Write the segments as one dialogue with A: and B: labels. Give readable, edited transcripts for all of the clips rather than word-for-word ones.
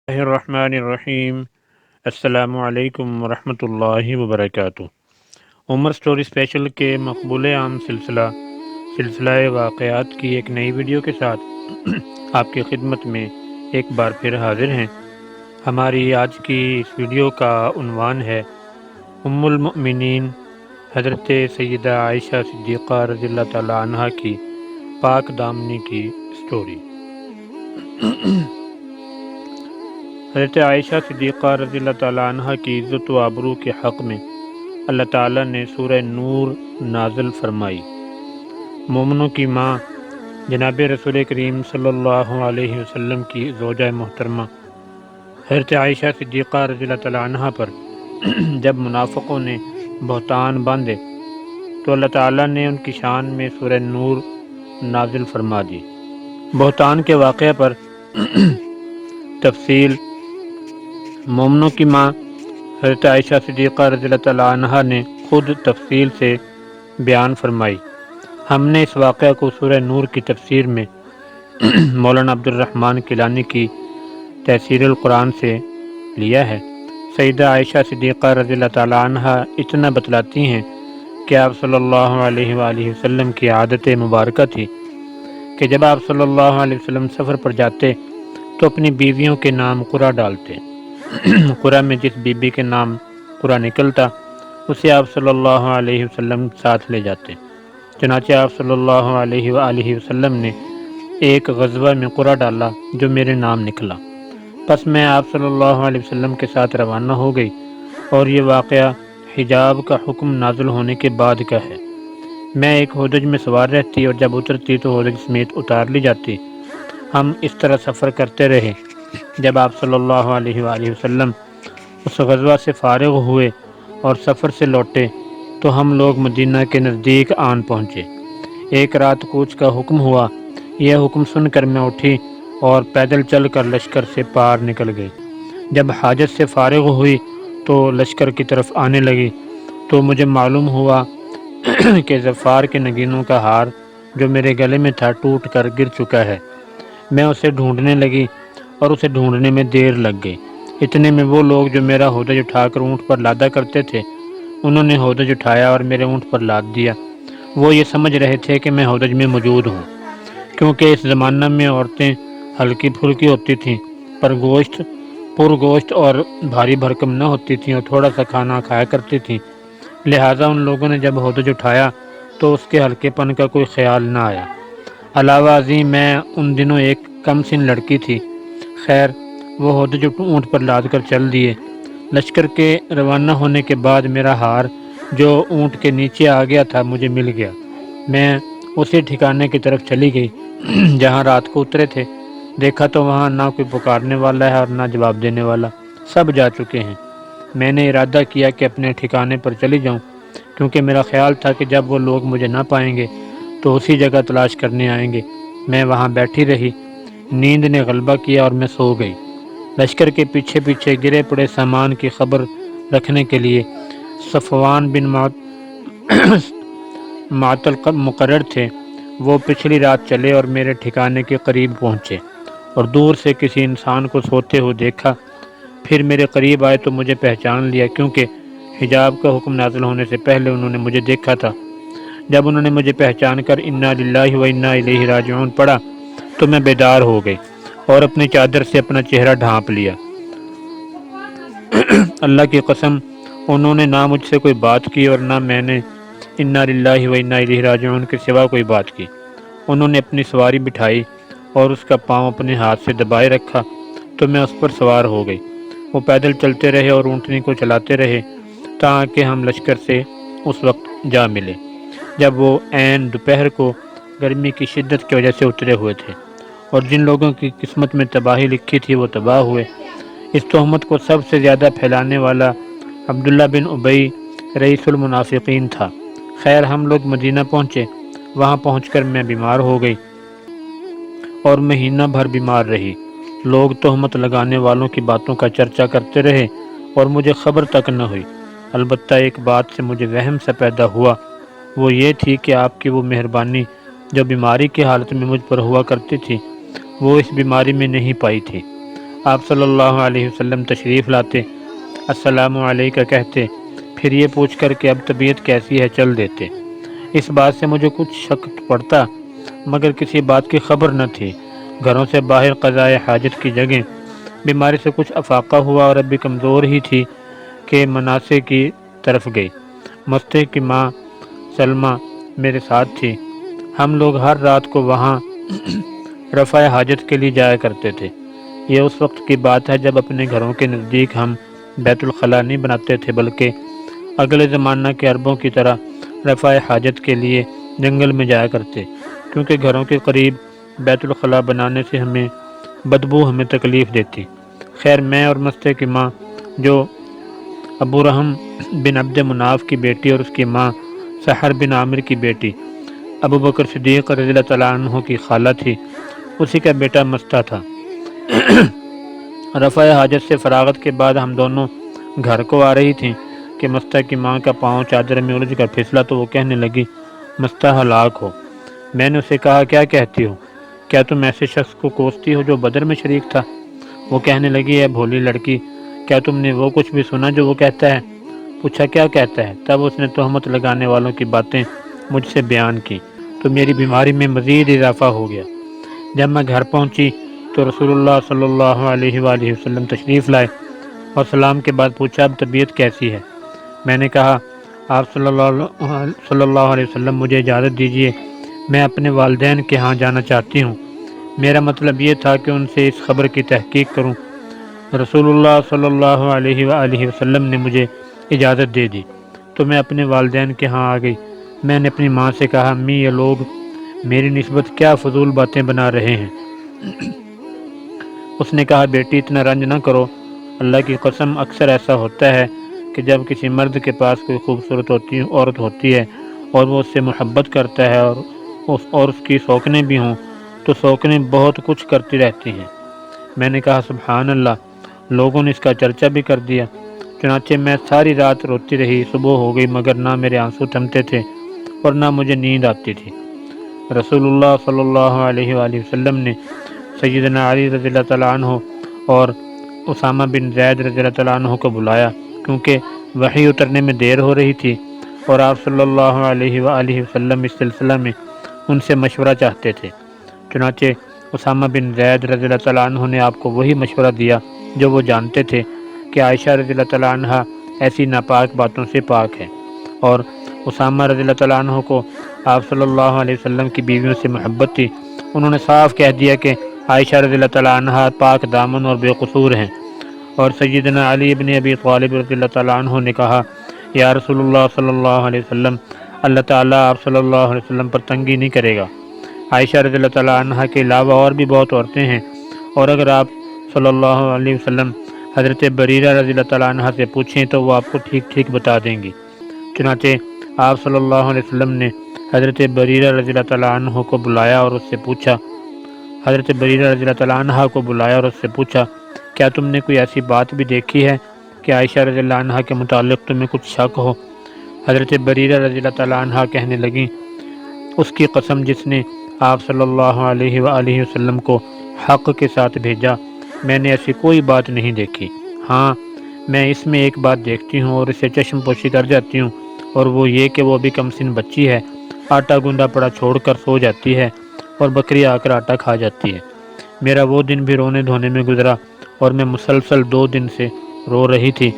A: اللہ الرحمن الرحیم۔ السلام علیکم ورحمۃ اللہ وبرکاتہ۔ عمر سٹوری اسپیشل کے مقبول عام سلسلہ واقعات کی ایک نئی ویڈیو کے ساتھ آپ کی خدمت میں ایک بار پھر حاضر ہیں۔ ہماری آج کی اس ویڈیو کا عنوان ہے ام المؤمنین حضرت سیدہ عائشہ صدیقہ رضی اللہ تعالی عنہ کی پاک دامنی کی سٹوری۔ حضرت عائشہ صدیقہ رضی اللہ تعالی عنہ کی عزت و آبرو کے حق میں اللہ تعالیٰ نے سورہ نور نازل فرمائی۔ مومنوں کی ماں جناب رسول کریم صلی اللہ علیہ وسلم کی زوجہ محترمہ حضرت عائشہ صدیقہ رضی اللہ تعالی عنہ پر جب منافقوں نے بہتان باندھے تو اللہ تعالیٰ نے ان کی شان میں سورہ نور نازل فرما دی۔ بہتان کے واقعہ پر تفصیل مومنوں کی ماں حضرت عائشہ صدیقہ رضی اللہ تعالی عنہ نے خود تفصیل سے بیان فرمائی۔ ہم نے اس واقعہ کو سورہ نور کی تفسیر میں مولانا عبد الرحمن کیلانی کی تفسیر القرآن سے لیا ہے۔ سیدہ عائشہ صدیقہ رضی اللہ تعالی عنہ اتنا بتلاتی ہیں کہ آپ صلی اللہ علیہ وآلہ وسلم کی عادت مبارکہ تھی کہ جب آپ صلی اللہ علیہ وسلم سفر پر جاتے تو اپنی بیویوں کے نام قرہ ڈالتے۔ قرہ میں جس بی بی کے نام قرہ نکلتا اسے آپ صلی اللہ علیہ وسلم ساتھ لے جاتے۔ چنانچہ آپ صلی اللہ علیہ وآلہ وسلم نے ایک غزوہ میں قرہ ڈالا جو میرے نام نکلا۔ پس میں آپ صلی اللہ علیہ وسلم کے ساتھ روانہ ہو گئی، اور یہ واقعہ حجاب کا حکم نازل ہونے کے بعد کا ہے۔ میں ایک ہودج میں سوار رہتی اور جب اترتی تو ہودج سمیت اتار لی جاتی۔ ہم اس طرح سفر کرتے رہے۔ جب آپ صلی اللہ علیہ وآلہ وسلم اس غزوہ سے فارغ ہوئے اور سفر سے لوٹے تو ہم لوگ مدینہ کے نزدیک آن پہنچے۔ ایک رات کوچ کا حکم ہوا۔ یہ حکم سن کر میں اٹھی اور پیدل چل کر لشکر سے پار نکل گئی۔ جب حاجت سے فارغ ہوئی تو لشکر کی طرف آنے لگی تو مجھے معلوم ہوا کہ ظفار کے نگینوں کا ہار جو میرے گلے میں تھا ٹوٹ کر گر چکا ہے۔ میں اسے ڈھونڈنے لگی اور اسے ڈھونڈنے میں دیر لگ گئی۔ اتنے میں وہ لوگ جو میرا ہودج اٹھا کر اونٹ پر لادا کرتے تھے انہوں نے ہودج اٹھایا اور میرے اونٹ پر لاد دیا۔ وہ یہ سمجھ رہے تھے کہ میں ہودج میں موجود ہوں، کیونکہ اس زمانہ میں عورتیں ہلکی پھلکی ہوتی تھیں پر گوشت اور بھاری بھرکم نہ ہوتی تھیں اور تھوڑا سا کھانا کھایا کرتی تھیں، لہٰذا ان لوگوں نے جب ہودج اٹھایا تو اس کے ہلکے پن کا کوئی خیال نہ آیا۔ علاوہ ازیں میں ان دنوں ایک کم سن لڑکی تھی۔ خیر وہ ہودج اونٹ پر لاد کر چل دیے۔ لشکر کے روانہ ہونے کے بعد میرا ہار جو اونٹ کے نیچے آ گیا تھا مجھے مل گیا۔ میں اسی ٹھکانے کی طرف چلی گئی جہاں رات کو اترے تھے۔ دیکھا تو وہاں نہ کوئی پکارنے والا ہے اور نہ جواب دینے والا، سب جا چکے ہیں۔ میں نے ارادہ کیا کہ اپنے ٹھکانے پر چلی جاؤں، کیونکہ میرا خیال تھا کہ جب وہ لوگ مجھے نہ پائیں گے تو اسی جگہ تلاش کرنے آئیں گے۔ میں وہاں بیٹھی رہی۔ نیند نے غلبہ کیا اور میں سو گئی۔ لشکر کے پیچھے پیچھے گرے پڑے سامان کی خبر رکھنے کے لیے صفوان بن معطل مقرر تھے۔ وہ پچھلی رات چلے اور میرے ٹھکانے کے قریب پہنچے اور دور سے کسی انسان کو سوتے ہوئے دیکھا۔ پھر میرے قریب آئے تو مجھے پہچان لیا، کیونکہ حجاب کا حکم نازل ہونے سے پہلے انہوں نے مجھے دیکھا تھا۔ جب انہوں نے مجھے پہچان کر انا للہ و انا الیہ راجعون پڑھا تو میں بیدار ہو گئی اور اپنی چادر سے اپنا چہرہ ڈھانپ لیا۔ اللہ کی قسم انہوں نے نہ مجھ سے کوئی بات کی اور نہ میں نے انا للہ و انا الیہ راجعون کے سوا کوئی بات کی۔ انہوں نے اپنی سواری بٹھائی اور اس کا پاؤں اپنے ہاتھ سے دبائے رکھا تو میں اس پر سوار ہو گئی۔ وہ پیدل چلتے رہے اور اونٹنی کو چلاتے رہے تاکہ ہم لشکر سے اس وقت جا ملے جب وہ عین دوپہر کو گرمی کی شدت کی وجہ سے اترے ہوئے تھے، اور جن لوگوں کی قسمت میں تباہی لکھی تھی وہ تباہ ہوئے۔ اس تہمت کو سب سے زیادہ پھیلانے والا عبداللہ بن ابی رئیس المنافقین تھا۔ خیر ہم لوگ مدینہ پہنچے۔ وہاں پہنچ کر میں بیمار ہو گئی اور مہینہ بھر بیمار رہی۔ لوگ تہمت لگانے والوں کی باتوں کا چرچا کرتے رہے اور مجھے خبر تک نہ ہوئی۔ البتہ ایک بات سے مجھے وہم سا پیدا ہوا، وہ یہ تھی کہ آپ کی وہ مہربانی جو بیماری کی حالت میں مجھ پر ہوا کرتی تھی وہ اس بیماری میں نہیں پائی تھی۔ آپ صلی اللہ علیہ وسلم تشریف لاتے، السلام علیکم کہتے، پھر یہ پوچھ کر کہ اب طبیعت کیسی ہے چل دیتے۔ اس بات سے مجھے کچھ شک پڑتا، مگر کسی بات کی خبر نہ تھی۔ گھروں سے باہر قضائے حاجت کی جگہ بیماری سے کچھ افاقہ ہوا اور اب بھی کمزور ہی تھی کہ مناسے کی طرف گئی۔ مستے کی ماں سلمہ میرے ساتھ تھی۔ ہم لوگ ہر رات کو وہاں رفع حاجت کے لیے جایا کرتے تھے۔ یہ اس وقت کی بات ہے جب اپنے گھروں کے نزدیک ہم بیت الخلاء نہیں بناتے تھے، بلکہ اگلے زمانہ کے عربوں کی طرح رفع حاجت کے لیے جنگل میں جایا کرتے، کیونکہ گھروں کے قریب بیت الخلاء بنانے سے بدبو ہمیں تکلیف دیتی۔ خیر میں اور مستے کی ماں، جو ابو رحم بن عبد مناف کی بیٹی اور اس کی ماں سحر بن عامر کی بیٹی ابو بکر صدیق رضی اللہ تعالیٰ عنہ کی خالہ تھی، اسی کا بیٹا مستہ تھا۔ رفع حاجت سے فراغت کے بعد ہم دونوں گھر کو آ رہی تھیں کہ مستہ کی ماں کا پاؤں چادر میں الجھ کر پھسلا تو وہ کہنے لگی مستہ ہلاک ہو۔ میں نے اسے کہا کیا کہتی ہو؟ کیا تم ایسے شخص کو کوستی ہو جو بدر میں شریک تھا؟ وہ کہنے لگی اے بھولی لڑکی، کیا تم نے وہ کچھ بھی سنا جو وہ کہتا ہے؟ پوچھا کیا کہتا ہے؟ تب اس نے تہمت لگانے والوں کی باتیں مجھ سے بیان کی تو میری بیماری میں مزید اضافہ ہو گیا۔ جب میں گھر پہنچی تو رسول اللہ صلی اللہ علیہ وآلہ وسلم تشریف لائے اور سلام کے بعد پوچھا اب طبیعت کیسی ہے؟ میں نے کہا آپ صلی اللہ علیہ وسلم مجھے اجازت دیجیے، میں اپنے والدین کے ہاں جانا چاہتی ہوں۔ میرا مطلب یہ تھا کہ ان سے اس خبر کی تحقیق کروں۔ رسول اللہ صلی اللہ علیہ وآلہ وسلم نے مجھے اجازت دے دی تو میں اپنے والدین کے ہاں آ گئی۔ میں نے اپنی ماں سے کہا امی یہ لوگ میری نسبت کیا فضول باتیں بنا رہے ہیں؟ اس نے کہا بیٹی اتنا رنج نہ کرو، اللہ کی قسم اکثر ایسا ہوتا ہے کہ جب کسی مرد کے پاس کوئی خوبصورت عورت ہوتی ہے اور وہ اس سے محبت کرتا ہے اور اس کی سوکنیں بھی ہوں تو سوکنیں بہت کچھ کرتی رہتی ہیں۔ میں نے کہا سبحان اللہ، لوگوں نے اس کا چرچا بھی کر دیا۔ چنانچہ میں ساری رات روتی رہی، صبح ہو گئی مگر نہ میرے آنسو تھمتے تھے اور نہ مجھے نیند آتی تھی۔ رسول اللہ صلی اللہ علیہ وآلہ وسلم نے سیدنا علی رضی اللہ تعالیٰ عنہ اور اسامہ بن زید رضی اللہ تعالیٰ عنہ کو بلایا، کیونکہ وحی اترنے میں دیر ہو رہی تھی اور آپ صلی اللہ علیہ وآلہ وسلم اس سلسلہ میں ان سے مشورہ چاہتے تھے۔ چنانچہ اسامہ بن زید رضی اللہ تعالیٰ عنہ نے آپ کو وہی مشورہ دیا جو وہ جانتے تھے کہ عائشہ رضی اللہ تعالیٰ عنہ ایسی ناپاک باتوں سے پاک ہے، اور اسامہ رضی اللہ تعالیٰ عنہ کو آپ صلی اللہ علیہ وسلم کی بیویوں سے محبت تھی۔ انہوں نے صاف کہہ دیا کہ عائشہ رضی اللہ تعالیٰ عنہ پاک دامن اور بے قصور ہیں، اور سیدنا علی بن ابی طالب رضی اللہ تعالیٰ عنہ نے کہا یا رسول اللہ صلی اللہ علیہ وسلم، اللہ تعالیٰ آپ صلی اللہ علیہ وسلم پر تنگی نہیں کرے گا۔ عائشہ رضی اللہ تعالیٰ عنہ کے علاوہ اور بھی بہت عورتیں ہیں، اور اگر آپ صلی اللہ علیہ وسلم حضرت بریرہ رضی اللہ تعالیٰ عنہ سے پوچھیں تو وہ آپ کو ٹھیک ٹھیک بتا دیں گی۔ چنانچہ آپ صلی اللہ علیہ وسلم نے حضرت بریرہ رضی اللہ تعالیٰ عنہ کو بلایا اور اس سے پوچھا کیا تم نے کوئی ایسی بات بھی دیکھی ہے کہ عائشہ رضی اللہ عنہ کے متعلق تمہیں کچھ شک ہو؟ حضرت بریرہ رضی اللہ تعالیٰ عنہ کہنے لگیں اس کی قسم جس نے آپ صلی اللہ علیہ وآلہ وسلم کو حق کے ساتھ بھیجا، میں نے ایسی کوئی بات نہیں دیکھی۔ ہاں میں اس میں ایک بات دیکھتی ہوں اور اسے چشم پوشی کر جاتی ہوں، اور وہ یہ کہ وہ بھی کم سن بچی ہے، آٹا گوندا پڑا چھوڑ کر سو جاتی ہے اور بکری آ کر آٹا کھا جاتی ہے۔ میرا وہ دن بھی رونے دھونے میں گزرا اور میں مسلسل 2 دن سے رو رہی تھی،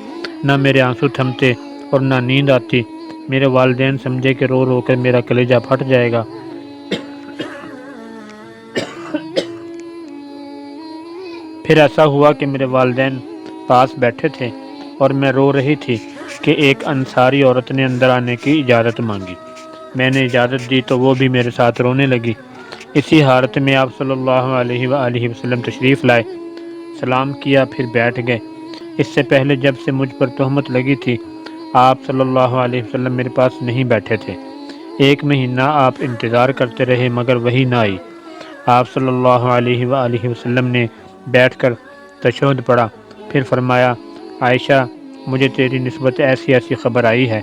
A: نہ میرے آنسو تھمتے اور نہ نیند آتی۔ میرے والدین سمجھے کہ رو رو کر میرا کلیجہ پھٹ جائے گا۔ پھر ایسا ہوا کہ میرے والدین پاس بیٹھے تھے اور میں رو رہی تھی کہ ایک انصاری عورت نے اندر آنے کی اجازت مانگی۔ میں نے اجازت دی تو وہ بھی میرے ساتھ رونے لگی۔ اسی حالت میں آپ صلی اللہ علیہ وآلہ وسلم تشریف لائے، سلام کیا، پھر بیٹھ گئے۔ اس سے پہلے جب سے مجھ پر تہمت لگی تھی آپ صلی اللہ علیہ وسلم میرے پاس نہیں بیٹھے تھے۔ 1 مہینہ آپ انتظار کرتے رہے مگر وہی نہ آئی۔ آپ صلی اللہ علیہ وآلہ وسلم نے بیٹھ کر تشہد پڑھا، پھر فرمایا عائشہ مجھے تیری نسبت ایسی خبر آئی ہے،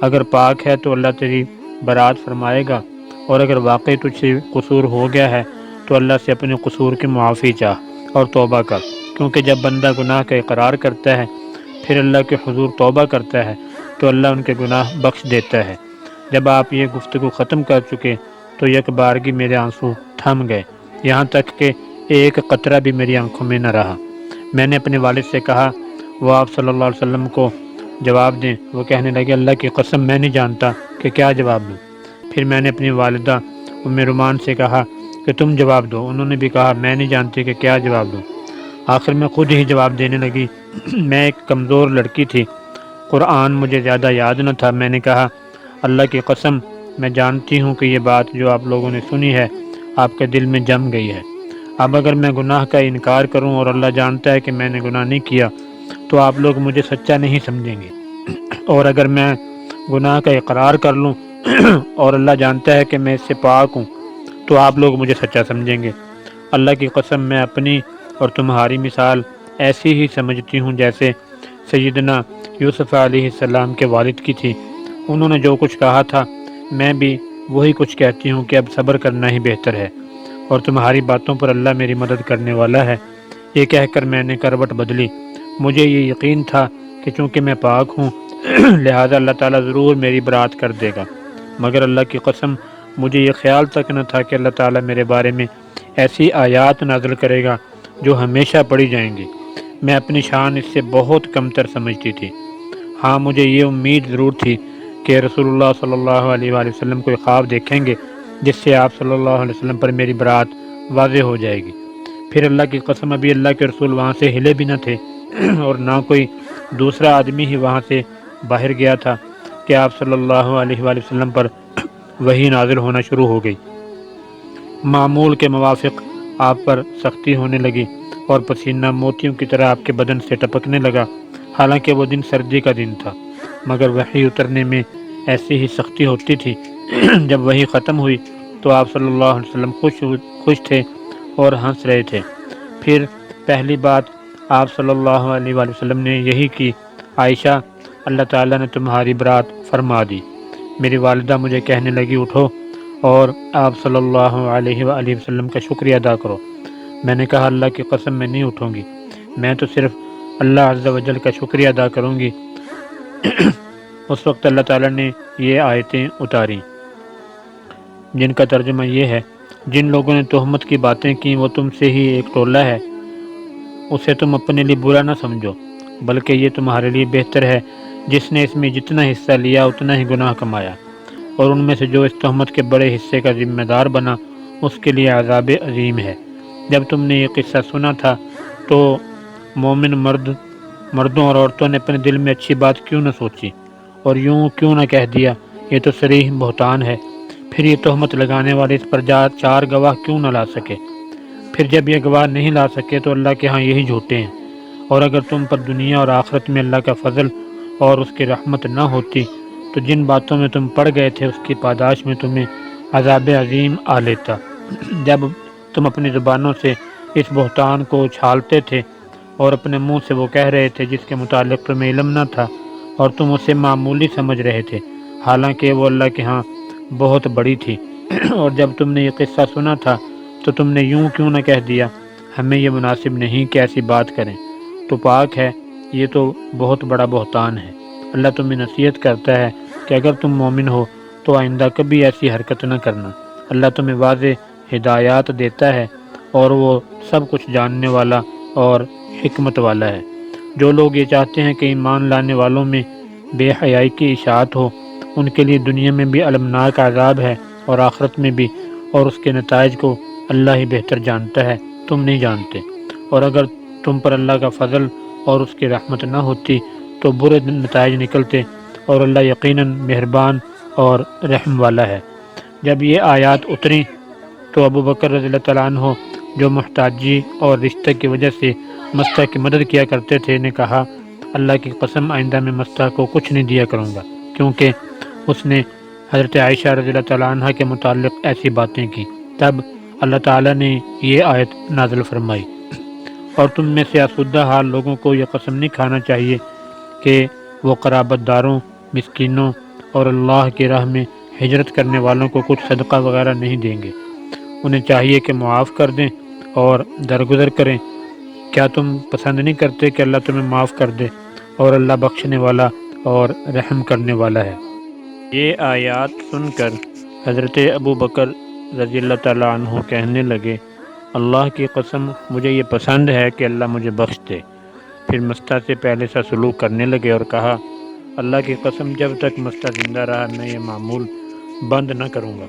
A: اگر پاک ہے تو اللہ تیری برات فرمائے گا، اور اگر واقعی تجھ سے قصور ہو گیا ہے تو اللہ سے اپنے قصور کی معافی چاہ اور توبہ کر۔ کیونکہ جب بندہ گناہ کا اقرار کرتا ہے پھر اللہ کے حضور توبہ کرتا ہے تو اللہ ان کے گناہ بخش دیتا ہے۔ جب آپ یہ گفتگو ختم کر چکے تو یک بارگی میرے آنسو تھم گئے، یہاں تک کہ ایک قطرہ بھی میری آنکھوں میں نہ رہا۔ میں نے اپنے والد سے کہا وہ آپ صلی اللہ علیہ وسلم کو جواب دیں۔ وہ کہنے لگے اللہ کی قسم میں نہیں جانتا کہ کیا جواب دوں۔ پھر میں نے اپنی والدہ ام رومان سے کہا کہ تم جواب دو۔ انہوں نے بھی کہا میں نہیں جانتی کہ کیا جواب دوں۔ آخر میں خود ہی جواب دینے لگی۔ میں ایک کمزور لڑکی تھی، قرآن مجھے زیادہ یاد نہ تھا۔ میں نے کہا اللہ کی قسم میں جانتی ہوں کہ یہ بات جو آپ لوگوں نے سنی ہے آپ کے دل میں جم گئی ہے۔ اب اگر میں گناہ کا انکار کروں اور اللہ جانتا ہے کہ میں نے گناہ نہیں کیا تو آپ لوگ مجھے سچا نہیں سمجھیں گے، اور اگر میں گناہ کا اقرار کر لوں اور اللہ جانتا ہے کہ میں اس سے پاک ہوں تو آپ لوگ مجھے سچا سمجھیں گے۔ اللہ کی قسم میں اپنی اور تمہاری مثال ایسی ہی سمجھتی ہوں جیسے سیدنا یوسف علیہ السلام کے والد کی تھی۔ انہوں نے جو کچھ کہا تھا میں بھی وہی کچھ کہتی ہوں کہ اب صبر کرنا ہی بہتر ہے، اور تمہاری باتوں پر اللہ میری مدد کرنے والا ہے۔ یہ کہہ کر میں نے کروٹ بدلی۔ مجھے یہ یقین تھا کہ چونکہ میں پاک ہوں لہٰذا اللہ تعالیٰ ضرور میری برات کر دے گا، مگر اللہ کی قسم مجھے یہ خیال تک نہ تھا کہ اللہ تعالیٰ میرے بارے میں ایسی آیات نازل کرے گا جو ہمیشہ پڑھی جائیں گی۔ میں اپنی شان اس سے بہت کمتر سمجھتی تھی۔ ہاں مجھے یہ امید ضرور تھی کہ رسول اللہ صلی اللہ علیہ وآلہ وسلم کوئی خواب دیکھیں گے جس سے آپ صلی اللہ علیہ وسلم پر میری برات واضح ہو جائے گی۔ پھر اللہ کی قسم ابھی اللہ کے رسول وہاں سے ہلے بھی نہ تھے اور نہ کوئی دوسرا آدمی ہی وہاں سے باہر گیا تھا کہ آپ صلی اللہ علیہ وآلہ وسلم پر وحی نازل ہونا شروع ہو گئی۔ معمول کے موافق آپ پر سختی ہونے لگی اور پسینہ موتیوں کی طرح آپ کے بدن سے ٹپکنے لگا۔ حالانکہ وہ دن سردی کا دن تھا مگر وحی اترنے میں ایسی ہی سختی ہوتی تھی۔ جب وحی ختم ہوئی تو آپ صلی اللہ علیہ وسلم خوش تھے اور ہنس رہے تھے۔ پھر پہلی بات آپ صلی اللہ علیہ وآلہ وسلم نے یہی کی عائشہ اللہ تعالیٰ نے تمہاری برات فرما دی۔ میری والدہ مجھے کہنے لگی اٹھو اور آپ صلی اللہ علیہ وآلہ وسلم کا شکریہ ادا کرو۔ میں نے کہا اللہ کی قسم میں نہیں اٹھوں گی، میں تو صرف اللہ عز و جل کا شکریہ ادا کروں گی۔ اس وقت اللہ تعالیٰ نے یہ آیتیں اتاری جن کا ترجمہ یہ ہے جن لوگوں نے تہمت کی باتیں کی وہ تم سے ہی ایک ٹولہ ہے، اسے تم اپنے لیے برا نہ سمجھو بلکہ یہ تمہارے لیے بہتر ہے۔ جس نے اس میں جتنا حصہ لیا اتنا ہی گناہ کمایا، اور ان میں سے جو اس تہمت کے بڑے حصے کا ذمہ دار بنا اس کے لیے عذاب عظیم ہے۔ جب تم نے یہ قصہ سنا تھا تو مومن مردوں اور عورتوں نے اپنے دل میں اچھی بات کیوں نہ سوچی اور یوں کیوں نہ کہہ دیا یہ تو صریح بہتان ہے۔ پھر یہ تہمت لگانے والے اس پر چار گواہ کیوں نہ لا سکے؟ پھر جب یہ گواہ نہیں لا سکے تو اللہ کے ہاں یہی جھوٹے ہیں۔ اور اگر تم پر دنیا اور آخرت میں اللہ کا فضل اور اس کی رحمت نہ ہوتی تو جن باتوں میں تم پڑ گئے تھے اس کی پاداش میں تمہیں عذاب عظیم آ لیتا۔ جب تم اپنی زبانوں سے اس بہتان کو اچھالتے تھے اور اپنے منہ سے وہ کہہ رہے تھے جس کے متعلق تمہیں علم نہ تھا اور تم اسے معمولی سمجھ رہے تھے حالانکہ وہ اللہ کے ہاں بہت بڑی تھی۔ اور جب تم نے یہ قصہ سنا تھا تو تم نے یوں کیوں نہ کہہ دیا ہمیں یہ مناسب نہیں کہ ایسی بات کریں، تو پاک ہے، یہ تو بہت بڑا بہتان ہے۔ اللہ تمہیں نصیحت کرتا ہے کہ اگر تم مومن ہو تو آئندہ کبھی ایسی حرکت نہ کرنا۔ اللہ تمہیں واضح ہدایات دیتا ہے اور وہ سب کچھ جاننے والا اور حکمت والا ہے۔ جو لوگ یہ چاہتے ہیں کہ ایمان لانے والوں میں بے حیائی کی اشاعت ہو ان کے لیے دنیا میں بھی المناک عذاب ہے اور آخرت میں بھی، اور اس کے نتائج کو اللہ ہی بہتر جانتا ہے، تم نہیں جانتے۔ اور اگر تم پر اللہ کا فضل اور اس کی رحمت نہ ہوتی تو برے نتائج نکلتے، اور اللہ یقیناً مہربان اور رحم والا ہے۔ جب یہ آیات اتریں تو ابو بکر رضی اللہ تعالیٰ عنہ جو محتاجی اور رشتہ کی وجہ سے مستح کی مدد کیا کرتے تھے نے کہا اللہ کی قسم آئندہ میں مستح کو کچھ نہیں دیا کروں گا، کیونکہ اس نے حضرت عائشہ رضی اللہ تعالیٰ عنہ کے متعلق ایسی باتیں کی۔ تب اللہ تعالیٰ نے یہ آیت نازل فرمائی اور تم میں سے آسودہ حال لوگوں کو یہ قسم نہیں کھانا چاہیے کہ وہ قرابت داروں، مسکینوں اور اللہ کی راہ میں ہجرت کرنے والوں کو کچھ صدقہ وغیرہ نہیں دیں گے۔ انہیں چاہیے کہ معاف کر دیں اور درگزر کریں کیا تم پسند نہیں کرتے کہ اللہ تمہیں معاف کر دے؟ اور اللہ بخشنے والا اور رحم کرنے والا ہے۔ یہ آیات سن کر حضرت ابو بکر رضی اللہ تعالیٰ عنہ کہنے لگے، اللہ کی قسم مجھے یہ پسند ہے کہ اللہ مجھے بخش دے۔ پھر مستہ سے پہلے سا سلوک کرنے لگے اور کہا، اللہ کی قسم جب تک مستہ زندہ رہا میں یہ معمول بند نہ کروں گا۔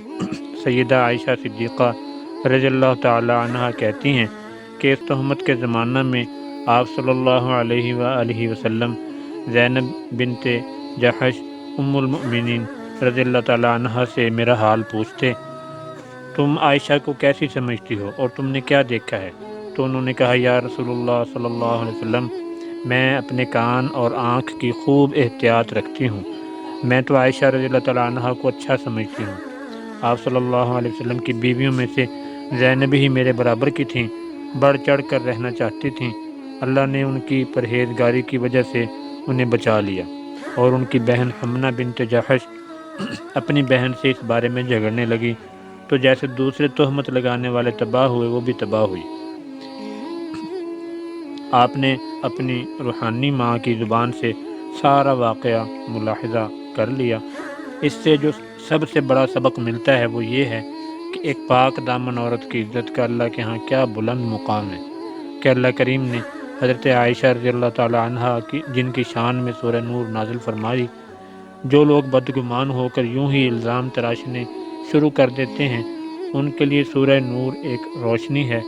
A: سیدہ عائشہ صدیقہ رضی اللہ تعالیٰ عنہ کہتی ہیں کہ اس تہمت کے زمانہ میں آپ صلی اللہ علیہ وآلہ وسلم زینب بنت جحش ام المؤمنین رضی اللہ تعالیٰ عنہ سے میرا حال پوچھتے، تم عائشہ کو کیسی سمجھتی ہو اور تم نے کیا دیکھا ہے؟ تو انہوں نے کہا، یا رسول اللہ صلی اللہ علیہ وسلم، میں اپنے کان اور آنکھ کی خوب احتیاط رکھتی ہوں، میں تو عائشہ رضی اللہ تعالیٰ عنہ کو اچھا سمجھتی ہوں۔ آپ صلی اللہ علیہ وسلم کی بیویوں میں سے زینب ہی میرے برابر کی تھیں، بڑھ چڑھ کر رہنا چاہتی تھیں، اللہ نے ان کی پرہیزگاری کی وجہ سے انہیں بچا لیا۔ اور ان کی بہن حمنہ بنت جحش اپنی بہن سے اس بارے میں جھگڑنے لگی، تو جیسے دوسرے تہمت لگانے والے تباہ ہوئے وہ بھی تباہ ہوئی۔ آپ نے اپنی روحانی ماں کی زبان سے سارا واقعہ ملاحظہ کر لیا۔ اس سے جو سب سے بڑا سبق ملتا ہے وہ یہ ہے کہ ایک پاک دامن عورت کی عزت کا اللہ کے ہاں کیا بلند مقام ہے کہ اللہ کریم نے حضرت عائشہ رضی اللہ تعالیٰ عنہ کی جن کی شان میں سورہ نور نازل فرمائی، جو لوگ بدگمان ہو کر یوں ہی الزام تراشنے شروع کر دیتے ہیں ان کے لیے سورہ نور ایک روشنی ہے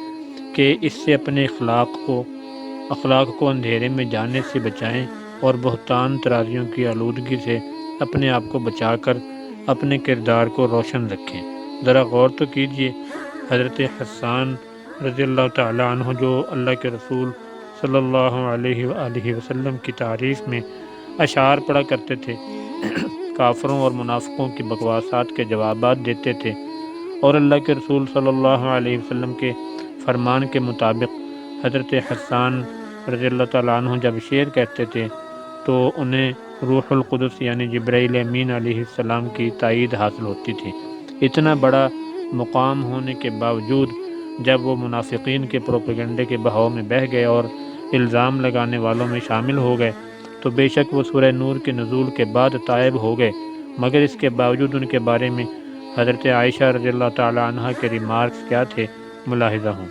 A: کہ اس سے اپنے اخلاق کو اندھیرے میں جانے سے بچائیں اور بہتان ترازیوں کی آلودگی سے اپنے آپ کو بچا کر اپنے کردار کو روشن رکھیں۔ ذرا غور تو کیجئے، حضرت حسان رضی اللہ تعالیٰ عنہ جو اللہ کے رسول صلی اللہ علیہ وآلہ وسلم کی تعریف میں اشعار پڑھا کرتے تھے، کافروں اور منافقوں کی بکواسات کے جوابات دیتے تھے، اور اللہ کے رسول صلی اللہ علیہ وسلم کے فرمان کے مطابق حضرت حسان رضی اللہ تعالیٰ عنہ جب شعر کہتے تھے تو انہیں روح القدس یعنی جبرائیل امین علیہ السلام کی تائید حاصل ہوتی تھی۔ اتنا بڑا مقام ہونے کے باوجود جب وہ منافقین کے پروپیگنڈے کے بہاؤ میں بہہ گئے اور الزام لگانے والوں میں شامل ہو گئے تو بے شک وہ سورہ نور کے نزول کے بعد تائب ہو گئے، مگر اس کے باوجود ان کے بارے میں حضرت عائشہ رضی اللہ تعالیٰ عنہ کے ریمارکس کیا تھے ملاحظہ ہوں۔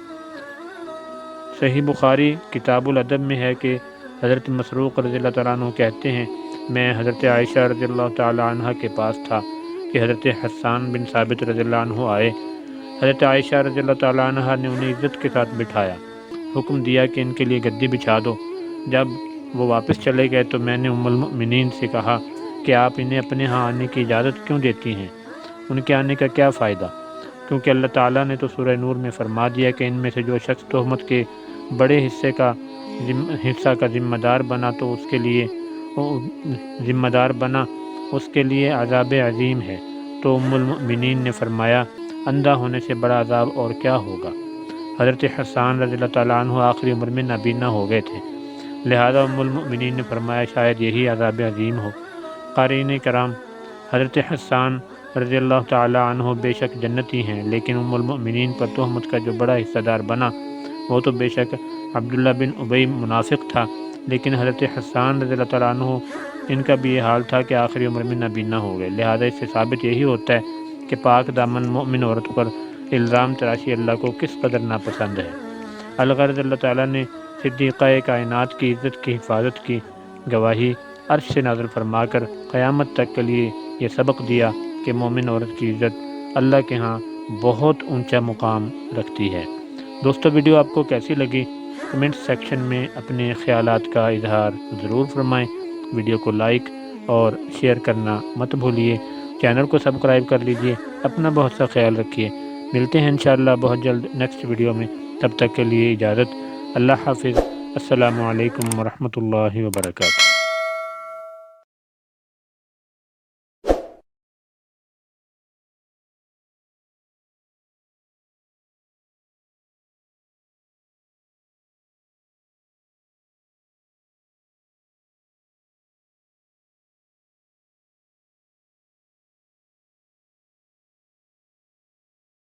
A: صحیح بخاری کتاب الادب میں ہے کہ حضرت مسروق رضی اللہ تعالیٰ عنہ کہتے ہیں، میں حضرت عائشہ رضی اللہ تعالیٰ عنہ کے پاس تھا کہ حضرت حسان بن ثابت رضی اللہ عنہ آئے۔ حضرت عائشہ رضی اللہ تعالیٰ عنہ نے انہیں عزت کے ساتھ بٹھایا، حکم دیا کہ ان کے لیے گدی بچھا دو۔ جب وہ واپس چلے گئے تو میں نے ام المؤمنین سے کہا کہ آپ انہیں اپنے ہاں آنے کی اجازت کیوں دیتی ہیں؟ ان کے آنے کا کیا فائدہ؟ کیونکہ اللہ تعالیٰ نے تو سورہ نور میں فرما دیا کہ ان میں سے جو شخص تہمت کے بڑے حصہ کا ذمہ دار بنا تو اس کے لیے عذاب عظیم ہے۔ تو ام المؤمنین نے فرمایا، اندھا ہونے سے بڑا عذاب اور کیا ہوگا؟ حضرت حسان رضی اللہ تعالیٰ عنہ آخری عمر میں نابینا ہو گئے تھے، لہذا ام المؤمنین نے فرمایا شاید یہی عذاب عظیم ہو۔ قارئین کرام، حضرت حسان رضی اللہ تعالیٰ عنہ بے شک جنتی ہیں، لیکن ام المؤمنین پر تہمت کا جو بڑا حصہ دار بنا وہ تو بے شک عبداللہ بن ابی منافق تھا، لیکن حضرت حسان رضی اللہ تعالیٰ عنہ ان کا بھی یہ حال تھا کہ آخری عمر میں نابینا ہو گئے، لہذا اس سے ثابت یہی ہوتا ہے کہ پاک دامن مومن عورت پر الزام تراشی اللہ کو کس قدر ناپسند ہے۔ الغرض اللہ تعالیٰ نے صدیقہ کائنات کی عزت کی حفاظت کی گواہی عرش سے نازل فرما کر قیامت تک کے لیے یہ سبق دیا کہ مومن عورت کی عزت اللہ کے ہاں بہت اونچا مقام رکھتی ہے۔ دوستو، ویڈیو آپ کو کیسی لگی؟ کمنٹ سیکشن میں اپنے خیالات کا اظہار ضرور فرمائیں۔ ویڈیو کو لائک اور شیئر کرنا مت بھولیے، چینل کو سبسکرائب کر لیجئے۔ اپنا بہت سا خیال رکھیے، ملتے ہیں انشاءاللہ بہت جلد نیکسٹ ویڈیو میں، تب تک کے لیے اجازت۔ اللہ حافظ، السلام علیکم ورحمۃ اللہ وبرکاتہ۔